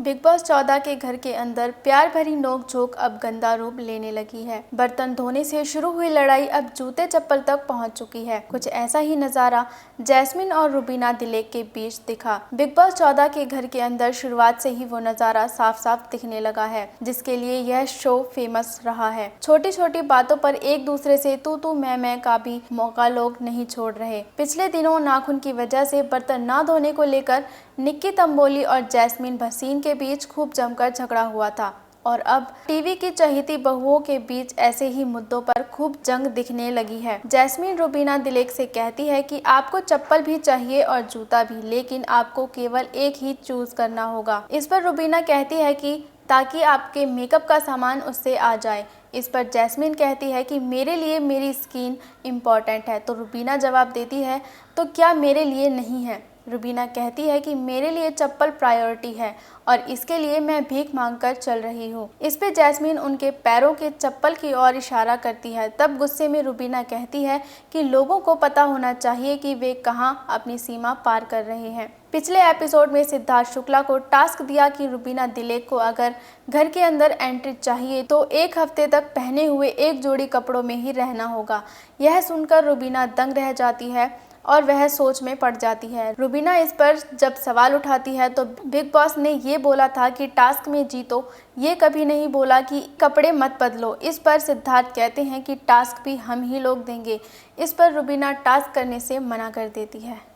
Big boss 14 के घर के अंदर प्यार भरी नोक-झोंक अब गंदा रूप लेने लगी है। बर्तन धोने से शुरू हुई लड़ाई अब जूते चप्पल तक पहुंच चुकी है। कुछ ऐसा ही नजारा जैस्मिन और रुबीना दिलेक के बीच दिखा। बिग बॉस 14 के घर के अंदर शुरुआत से ही वो नजारा साफ-साफ दिखने लगा है, जिसके लिए यह शो फेमस रहा है। छोटी-छोटी बातों पर एक दूसरे से तू मैं का भी मौका लोग नहीं छोड़ रहे। पिछले दिनों नाखून की वजह से बर्तन न धोने को लेकर निक्की तंबोली और जैस्मिन भसीन के बीच खूब जमकर झगड़ा हुआ था और अब टीवी की चहेती बहुओं के बीच ऐसे ही मुद्दों पर खूब जंग दिखने लगी है। जैस्मिन रुबीना दिलेक से कहती है कि आपको चप्पल भी चाहिए और जूता भी, लेकिन आपको केवल एक ही चूज करना होगा। इस पर रुबीना कहती है कि ताकि आपके मेकअप का सामान उससे आ जाए। इस पर जैस्मिन कहती है कि मेरे लिए मेरी स्किन इम्पॉर्टेंट है, तो रुबीना जवाब देती है तो क्या मेरे लिए नहीं है। रुबीना कहती है कि मेरे लिए चप्पल प्रायोरिटी है और इसके लिए मैं भीख मांगकर चल रही हूँ। इस पे जैस्मिन उनके पैरों के चप्पल की ओर इशारा करती है। तब गुस्से में रुबीना कहती है कि लोगों को पता होना चाहिए कि वे कहाँ अपनी सीमा पार कर रहे हैं। पिछले एपिसोड में सिद्धार्थ शुक्ला को टास्क दिया कि रुबीना दिलेक को अगर घर के अंदर एंट्री चाहिए तो एक हफ्ते तक पहने हुए एक जोड़ी कपड़ों में ही रहना होगा। यह सुनकर रुबीना दंग रह जाती है और वह सोच में पड़ जाती है। रुबीना इस पर जब सवाल उठाती है तो बिग बॉस ने ये बोला था कि टास्क में जीतो, ये कभी नहीं बोला कि कपड़े मत बदलो। इस पर सिद्धार्थ कहते हैं कि टास्क भी हम ही लोग देंगे। इस पर रुबीना टास्क करने से मना कर देती है।